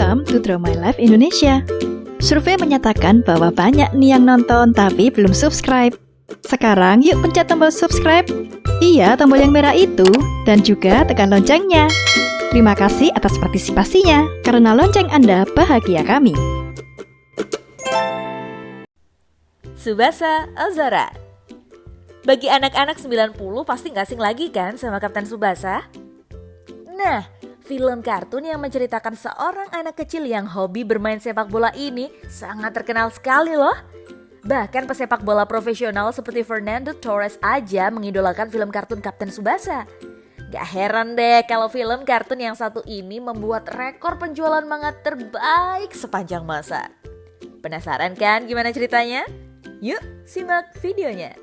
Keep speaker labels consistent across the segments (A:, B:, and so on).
A: Welcome to Draw My Life Indonesia. Survei menyatakan bahwa banyak nih yang nonton tapi belum subscribe. Sekarang yuk pencet tombol subscribe. Iya, tombol yang merah itu. Dan juga tekan loncengnya. Terima kasih atas partisipasinya. Karena lonceng Anda bahagia kami.
B: Tsubasa Ozora. Bagi anak-anak 90 pasti gak asing lagi kan sama Kapten Tsubasa? Nah, film kartun yang menceritakan seorang anak kecil yang hobi bermain sepak bola ini sangat terkenal sekali loh. Bahkan pesepak bola profesional seperti Fernando Torres aja mengidolakan film kartun Kapten Tsubasa. Gak heran deh kalau film kartun yang satu ini membuat rekor penjualan manga terbaik sepanjang masa. Penasaran kan gimana ceritanya? Yuk simak videonya.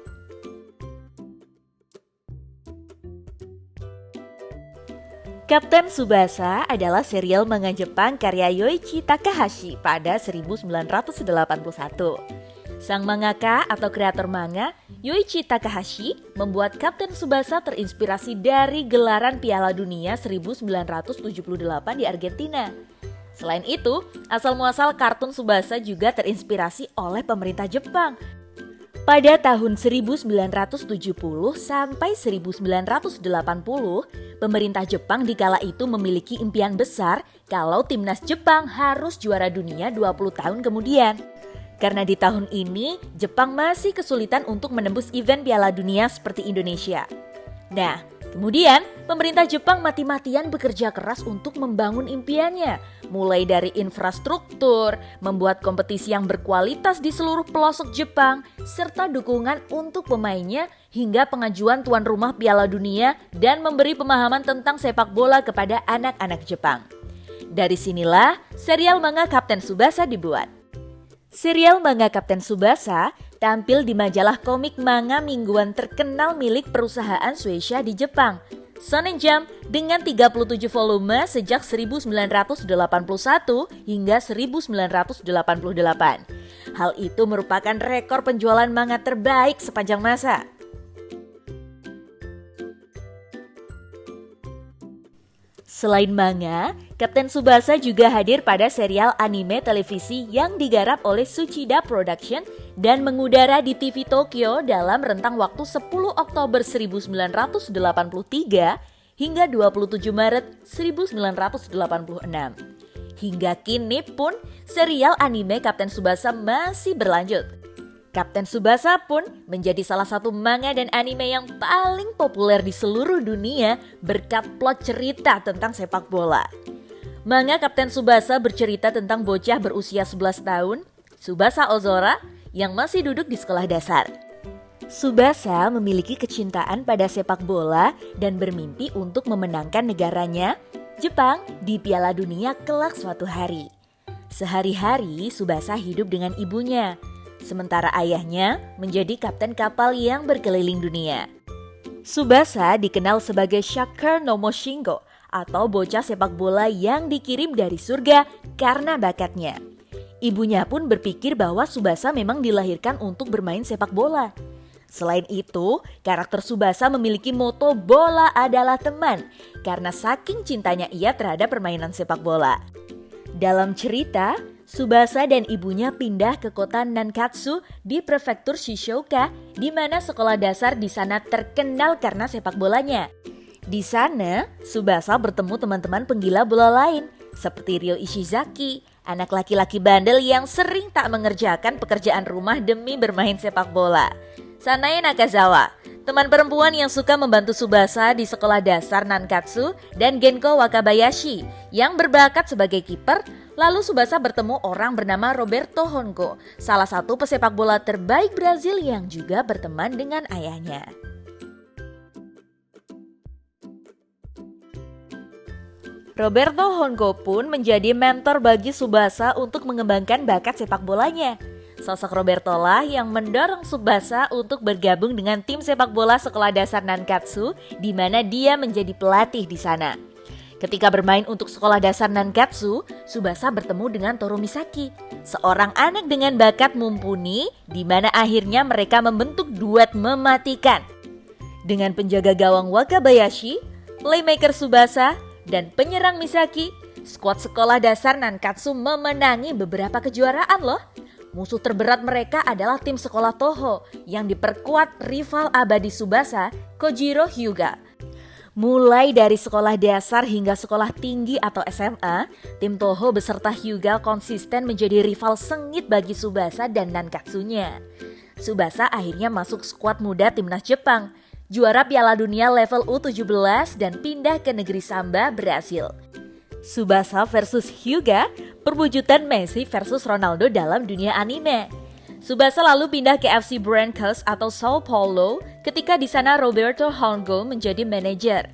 B: Kapten Tsubasa adalah serial manga Jepang karya Yoichi Takahashi pada 1981. Sang mangaka atau kreator manga, Yoichi Takahashi, membuat Kapten Tsubasa terinspirasi dari gelaran Piala Dunia 1978 di Argentina. Selain itu, asal-muasal kartun Tsubasa juga terinspirasi oleh pemerintah Jepang. Pada tahun 1970 sampai 1980, pemerintah Jepang di kala itu memiliki impian besar kalau timnas Jepang harus juara dunia 20 tahun kemudian. Karena di tahun ini, Jepang masih kesulitan untuk menembus event Piala Dunia seperti Indonesia. Nah, kemudian pemerintah Jepang mati-matian bekerja keras untuk membangun impiannya. Mulai dari infrastruktur, membuat kompetisi yang berkualitas di seluruh pelosok Jepang, serta dukungan untuk pemainnya hingga pengajuan tuan rumah Piala Dunia dan memberi pemahaman tentang sepak bola kepada anak-anak Jepang. Dari sinilah serial manga Kapten Tsubasa dibuat. Serial manga Kapten Tsubasa tampil di majalah komik manga mingguan terkenal milik perusahaan Shueisha di Jepang, Shonen Jump, dengan 37 volume sejak 1981 hingga 1988. Hal itu merupakan rekor penjualan manga terbaik sepanjang masa. Selain manga, Kapten Tsubasa juga hadir pada serial anime televisi yang digarap oleh Tsuchida Production dan mengudara di TV Tokyo dalam rentang waktu 10 Oktober 1983 hingga 27 Maret 1986. Hingga kini pun serial anime Kapten Tsubasa masih berlanjut. Kapten Tsubasa pun menjadi salah satu manga dan anime yang paling populer di seluruh dunia berkat plot cerita tentang sepak bola. Manga Kapten Tsubasa bercerita tentang bocah berusia 11 tahun, Tsubasa Ozora, yang masih duduk di sekolah dasar. Tsubasa memiliki kecintaan pada sepak bola dan bermimpi untuk memenangkan negaranya, Jepang, di Piala Dunia kelak suatu hari. Sehari-hari Tsubasa hidup dengan ibunya, sementara ayahnya menjadi kapten kapal yang berkeliling dunia. Tsubasa dikenal sebagai Shaker no Moshingo atau bocah sepak bola yang dikirim dari surga karena bakatnya. Ibunya pun berpikir bahwa Tsubasa memang dilahirkan untuk bermain sepak bola. Selain itu, karakter Tsubasa memiliki moto bola adalah teman karena saking cintanya ia terhadap permainan sepak bola. Dalam cerita, Tsubasa dan ibunya pindah ke kota Nankatsu di prefektur Shizuoka, di mana sekolah dasar di sana terkenal karena sepak bolanya. Di sana, Tsubasa bertemu teman-teman penggila bola lain, seperti Ryo Ishizaki, anak laki-laki bandel yang sering tak mengerjakan pekerjaan rumah demi bermain sepak bola. Sanae Nakazawa, teman perempuan yang suka membantu Tsubasa di sekolah dasar Nankatsu, dan Genko Wakabayashi, yang berbakat sebagai kiper. Lalu Tsubasa bertemu orang bernama Roberto Hongo, salah satu pesepak bola terbaik Brazil yang juga berteman dengan ayahnya. Roberto Hongo pun menjadi mentor bagi Tsubasa untuk mengembangkan bakat sepak bolanya. Sosok Roberto lah yang mendorong Tsubasa untuk bergabung dengan tim sepak bola sekolah dasar Nankatsu, di mana dia menjadi pelatih di sana. Ketika bermain untuk sekolah dasar Nankatsu, Tsubasa bertemu dengan Toru Misaki, seorang anak dengan bakat mumpuni, di mana akhirnya mereka membentuk duet mematikan. Dengan penjaga gawang Wakabayashi, playmaker Tsubasa, dan penyerang Misaki, Skuad sekolah dasar Nankatsu memenangi beberapa kejuaraan loh. Musuh terberat mereka adalah tim sekolah Toho yang diperkuat rival abadi Tsubasa, Kojiro Hyuga. Mulai dari sekolah dasar hingga sekolah tinggi atau SMA, tim Toho beserta Hyuga konsisten menjadi rival sengit bagi Tsubasa dan Nankatsunya. Tsubasa akhirnya masuk skuad muda timnas Jepang, juara Piala Dunia level U17 dan pindah ke negeri Samba, Brasil. Tsubasa versus Hyuga, perwujudan Messi versus Ronaldo dalam dunia anime. Tsubasa lalu pindah ke FC Brancos atau Sao Paulo ketika di sana Roberto Hongo menjadi manajer.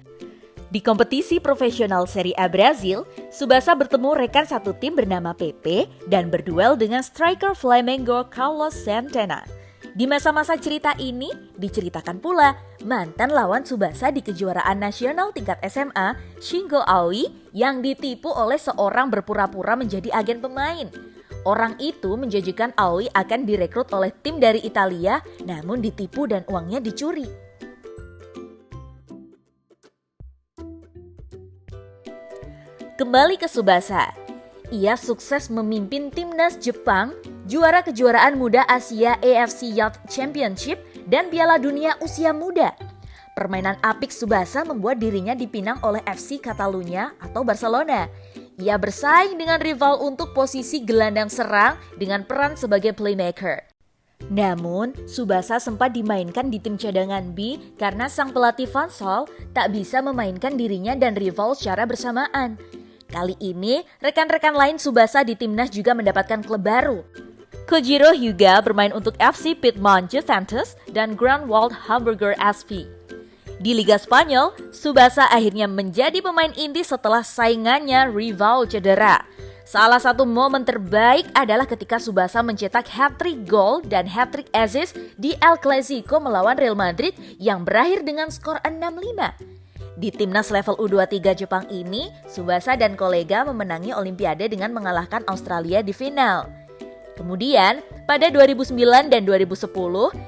B: Di kompetisi profesional Serie A Brasil, Tsubasa bertemu rekan satu tim bernama Pepe dan berduel dengan striker Flamengo Carlos Santana. Di masa-masa cerita ini, diceritakan pula mantan lawan Tsubasa di kejuaraan nasional tingkat SMA, Shingo Aoi, yang ditipu oleh seorang berpura-pura menjadi agen pemain. Orang itu menjanjikan Aoi akan direkrut oleh tim dari Italia, namun ditipu dan uangnya dicuri. Kembali ke Tsubasa. Ia sukses memimpin timnas Jepang, juara kejuaraan muda Asia AFC Youth Championship dan Piala Dunia usia muda. Permainan apik Tsubasa membuat dirinya dipinang oleh FC Catalunya atau Barcelona. Ia bersaing dengan rival untuk posisi gelandang serang dengan peran sebagai playmaker. Namun, Tsubasa sempat dimainkan di tim cadangan B karena sang pelatih Van Gaal tak bisa memainkan dirinya dan rival secara bersamaan. Kali ini, rekan-rekan lain Tsubasa di timnas juga mendapatkan klub baru. Kojiro Hyuga bermain untuk FC Piedmont Juventus dan Grunwald Hamburger SV. Di Liga Spanyol, Tsubasa akhirnya menjadi pemain inti setelah saingannya rival cedera. Salah satu momen terbaik adalah ketika Tsubasa mencetak hat-trick gol dan hat-trick assist di El Clasico melawan Real Madrid yang berakhir dengan skor 6-5. Di timnas level U23 Jepang ini, Tsubasa dan kolega memenangi Olimpiade dengan mengalahkan Australia di final. Kemudian, pada 2009 dan 2010,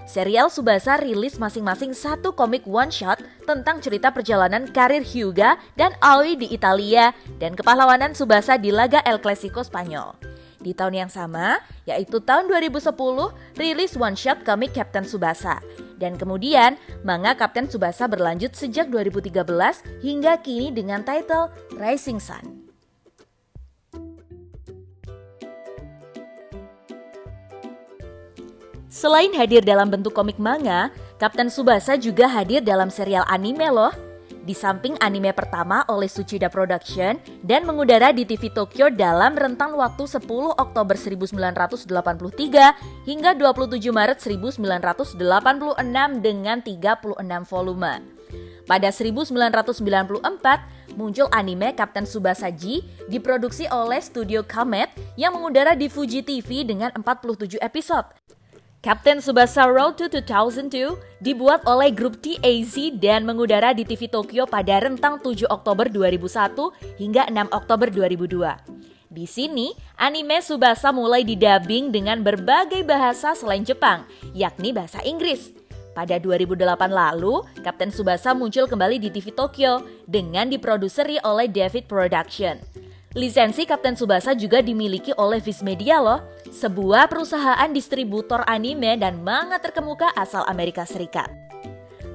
B: serial Tsubasa rilis masing-masing satu komik one-shot tentang cerita perjalanan karir Hyuga dan Aoi di Italia dan kepahlawanan Tsubasa di laga El Clasico Spanyol. Di tahun yang sama, yaitu tahun 2010, rilis one-shot komik Captain Tsubasa. Dan kemudian, manga Captain Tsubasa berlanjut sejak 2013 hingga kini dengan title Rising Sun. Selain hadir dalam bentuk komik manga, Captain Tsubasa juga hadir dalam serial anime loh. Di samping anime pertama oleh Tsuchida Production dan mengudara di TV Tokyo dalam rentang waktu 10 Oktober 1983 hingga 27 Maret 1986 dengan 36 volume. Pada 1994, muncul anime Captain Tsubasa G diproduksi oleh Studio Comet yang mengudara di Fuji TV dengan 47 episode. Captain Tsubasa Road to 2002 dibuat oleh grup TAZ dan mengudara di TV Tokyo pada rentang 7 Oktober 2001 hingga 6 Oktober 2002. Di sini, anime Tsubasa mulai didubbing dengan berbagai bahasa selain Jepang, yakni bahasa Inggris. Pada 2008 lalu, Captain Tsubasa muncul kembali di TV Tokyo dengan diproduseri oleh David Production. Lisensi Captain Tsubasa juga dimiliki oleh Viz Media loh, sebuah perusahaan distributor anime dan manga terkemuka asal Amerika Serikat.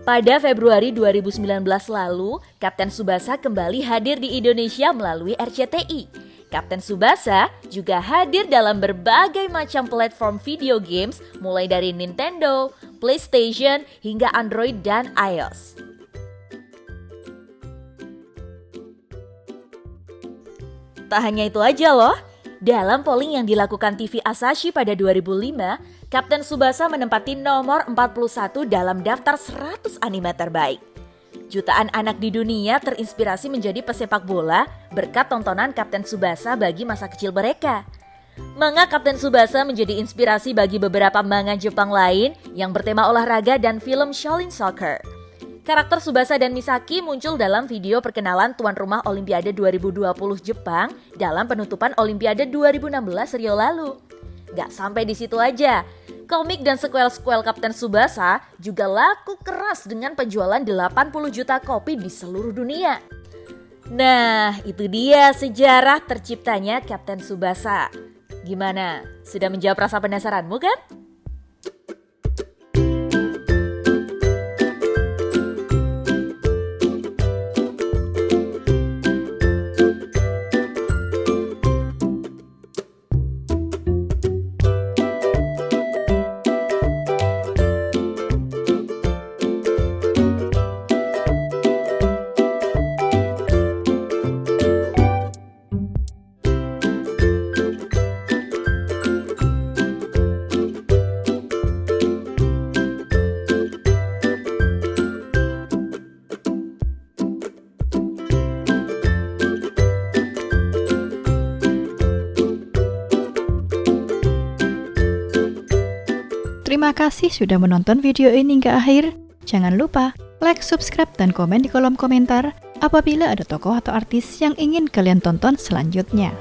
B: Pada Februari 2019 lalu, Captain Tsubasa kembali hadir di Indonesia melalui RCTI. Captain Tsubasa juga hadir dalam berbagai macam platform video games mulai dari Nintendo, PlayStation, hingga Android dan iOS. Tak hanya itu aja loh, dalam polling yang dilakukan TV Asahi pada 2005, Captain Tsubasa menempati nomor 41 dalam daftar 100 anime terbaik. Jutaan anak di dunia terinspirasi menjadi pesepak bola berkat tontonan Captain Tsubasa bagi masa kecil mereka. Manga Captain Tsubasa menjadi inspirasi bagi beberapa manga Jepang lain yang bertema olahraga dan film Shaolin Soccer. Karakter Tsubasa dan Misaki muncul dalam video perkenalan tuan rumah Olimpiade 2020 Jepang dalam penutupan Olimpiade 2016 Rio lalu. Gak sampai di situ aja, komik dan sequel-sequel Captain Tsubasa juga laku keras dengan penjualan 80 juta kopi di seluruh dunia. Nah, itu dia sejarah terciptanya Kapten Tsubasa. Gimana? Sudah menjawab rasa penasaranmu kan?
A: Terima kasih sudah menonton video ini hingga akhir. Jangan lupa like, subscribe, dan komen di kolom komentar apabila ada tokoh atau artis yang ingin kalian tonton selanjutnya.